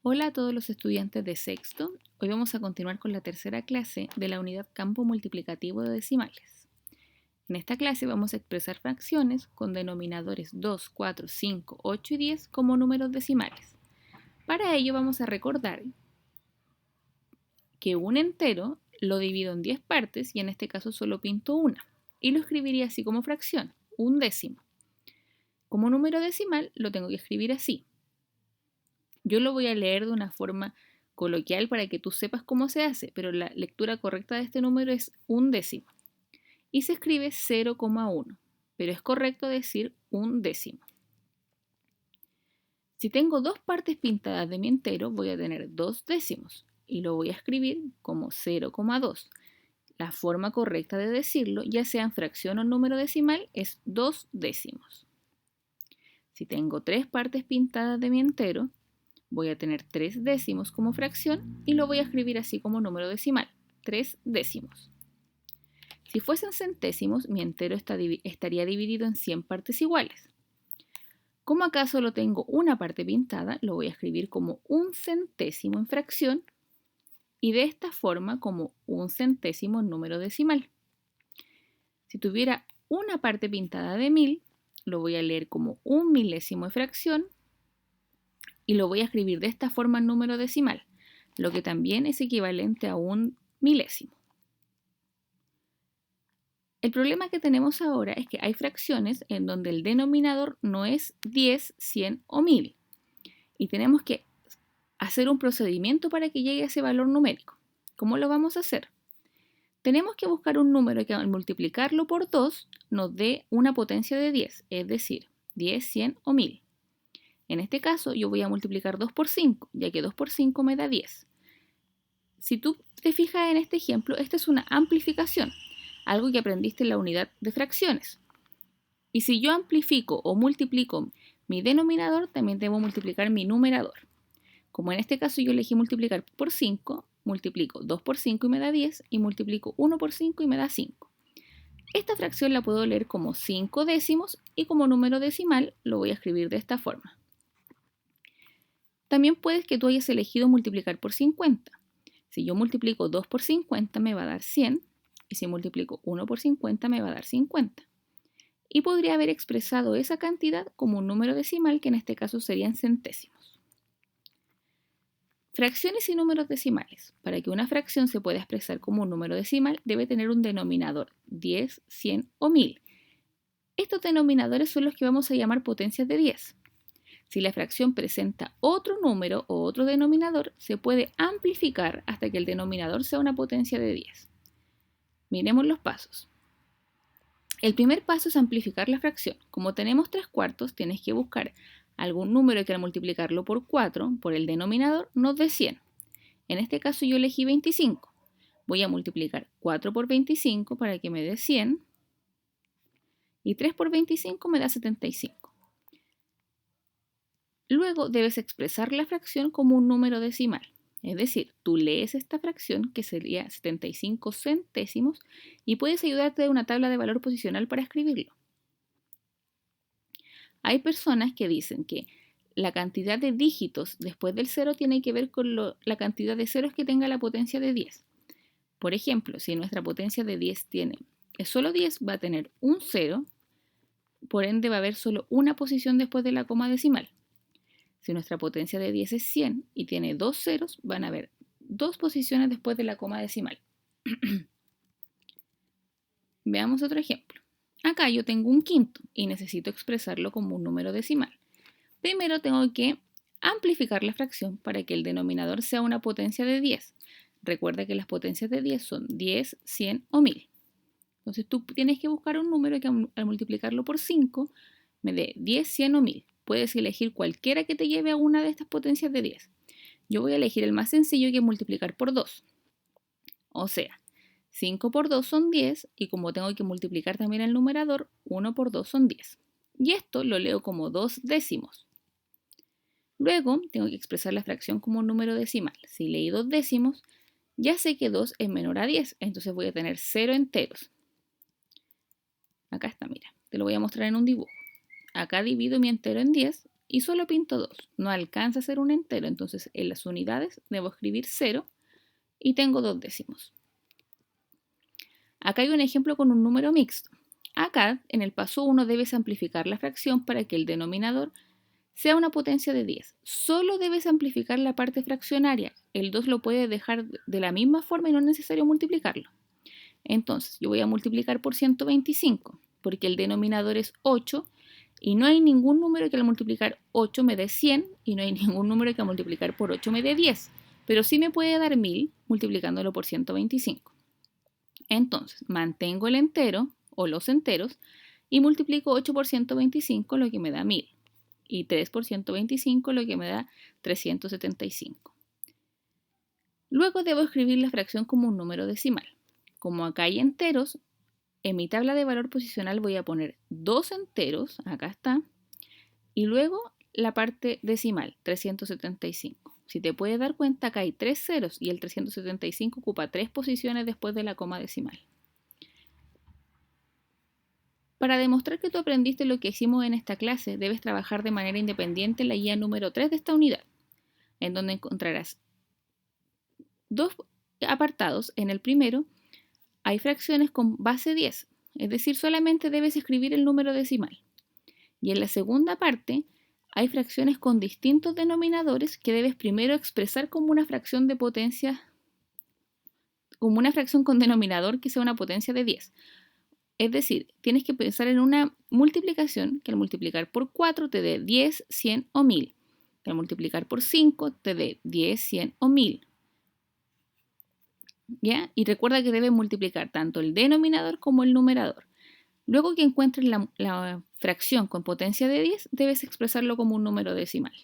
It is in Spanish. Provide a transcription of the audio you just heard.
Hola a todos los estudiantes de sexto. Hoy vamos a continuar con la tercera clase de la unidad campo multiplicativo de decimales. En esta clase vamos a expresar fracciones con denominadores 2, 4, 5, 8 y 10 como números decimales. Para ello vamos a recordar que un entero lo divido en 10 partes y en este caso solo pinto una y lo escribiría así como fracción, un décimo. Como número decimal lo tengo que escribir así. Yo lo voy a leer de una forma coloquial para que tú sepas cómo se hace, pero la lectura correcta de este número es un décimo. Y se escribe 0,1, pero es correcto decir un décimo. Si tengo dos partes pintadas de mi entero, voy a tener 2 décimos y lo voy a escribir como 0,2. La forma correcta de decirlo, ya sea en fracción o número decimal, es 2 décimos. Si tengo tres partes pintadas de mi entero, voy a tener 3 décimos como fracción y lo voy a escribir así como número decimal, 3 décimos. Si fuesen centésimos, mi entero estaría dividido en 100 partes iguales. Como acá solo tengo una parte pintada, lo voy a escribir como un centésimo en fracción y de esta forma como un centésimo en número decimal. Si tuviera una parte pintada de 1000, lo voy a leer como un milésimo en fracción y lo voy a escribir de esta forma en número decimal, lo que también es equivalente a un milésimo. El problema que tenemos ahora es que hay fracciones en donde el denominador no es 10, 100 o 1000 y tenemos que hacer un procedimiento para que llegue a ese valor numérico. ¿Cómo lo vamos a hacer? Tenemos que buscar un número que al multiplicarlo por 2 nos dé una potencia de 10, es decir, 10, 100 o 1000. En este caso yo voy a multiplicar 2 por 5, ya que 2 por 5 me da 10. Si tú te fijas en este ejemplo, esta es una amplificación, algo que aprendiste en la unidad de fracciones. Y si yo amplifico o multiplico mi denominador, también debo multiplicar mi numerador. Como en este caso yo elegí multiplicar por 5, multiplico 2 por 5 y me da 10, y multiplico 1 por 5 y me da 5. Esta fracción la puedo leer como 5 décimos y como número decimal lo voy a escribir de esta forma. También puedes que tú hayas elegido multiplicar por 50. Si yo multiplico 2 por 50 me va a dar 100 y si multiplico 1 por 50 me va a dar 50. Y podría haber expresado esa cantidad como un número decimal que en este caso serían centésimos. Fracciones y números decimales. Para que una fracción se pueda expresar como un número decimal debe tener un denominador 10, 100 o 1000. Estos denominadores son los que vamos a llamar potencias de 10. Si la fracción presenta otro número o otro denominador, se puede amplificar hasta que el denominador sea una potencia de 10. Miremos los pasos. El primer paso es amplificar la fracción. Como tenemos 3 cuartos, tienes que buscar algún número que al multiplicarlo por 4, por el denominador, nos dé 100. En este caso yo elegí 25. Voy a multiplicar 4 por 25 para que me dé 100 y 3 por 25 me da 75. Luego debes expresar la fracción como un número decimal. Es decir, tú lees esta fracción, que sería 75 centésimos, y puedes ayudarte de una tabla de valor posicional para escribirlo. Hay personas que dicen que la cantidad de dígitos después del 0 tiene que ver con la cantidad de ceros que tenga la potencia de 10. Por ejemplo, si nuestra potencia de 10 es solo 10, va a tener un 0, por ende va a haber solo una posición después de la coma decimal. Si nuestra potencia de 10 es 100 y tiene 2 ceros, van a haber 2 posiciones después de la coma decimal. Veamos otro ejemplo. Acá yo tengo un quinto y necesito expresarlo como un número decimal. Primero tengo que amplificar la fracción para que el denominador sea una potencia de 10. Recuerda que las potencias de 10 son 10, 100 o 1000. Entonces tú tienes que buscar un número que al multiplicarlo por 5 me dé 10, 100 o 1000. Puedes elegir cualquiera que te lleve a una de estas potencias de 10. Yo voy a elegir el más sencillo, que es multiplicar por 2. O sea, 5 por 2 son 10 y como tengo que multiplicar también el numerador, 1 por 2 son 10. Y esto lo leo como 2 décimos. Luego tengo que expresar la fracción como un número decimal. Si leí 2 décimos, ya sé que 2 es menor a 10, entonces voy a tener 0 enteros. Acá está, mira, te lo voy a mostrar en un dibujo. Acá divido mi entero en 10 y solo pinto 2. No alcanza a ser un entero, entonces en las unidades debo escribir 0 y tengo 2 décimos. Acá hay un ejemplo con un número mixto. Acá, en el paso 1, debes amplificar la fracción para que el denominador sea una potencia de 10. Solo debes amplificar la parte fraccionaria. El 2 lo puedes dejar de la misma forma y no es necesario multiplicarlo. Entonces, yo voy a multiplicar por 125, porque el denominador es 8 y no hay ningún número que al multiplicar 8 me dé 100 y no hay ningún número que al multiplicar por 8 me dé 10. Pero sí me puede dar 1000 multiplicándolo por 125. Entonces, mantengo el entero o los enteros y multiplico 8 por 125, lo que me da 1000. Y 3 por 125, lo que me da 375. Luego debo escribir la fracción como un número decimal. Como acá hay enteros, en mi tabla de valor posicional voy a poner 2 enteros, acá está, y luego la parte decimal, 375. Si te puedes dar cuenta, acá hay 3 ceros y el 375 ocupa 3 posiciones después de la coma decimal. Para demostrar que tú aprendiste lo que hicimos en esta clase, debes trabajar de manera independiente en la guía número 3 de esta unidad, en donde encontrarás 2 apartados. En el primero hay fracciones con base 10, es decir, solamente debes escribir el número decimal. Y en la segunda parte hay fracciones con distintos denominadores que debes primero expresar como una fracción de potencia, como una fracción con denominador que sea una potencia de 10. Es decir, tienes que pensar en una multiplicación que al multiplicar por 4 te dé 10, 100 o 1000. Que al multiplicar por 5 te dé 10, 100 o 1000. ¿Ya? Y recuerda que debes multiplicar tanto el denominador como el numerador. Luego que encuentres la fracción con potencia de 10, debes expresarlo como un número decimal.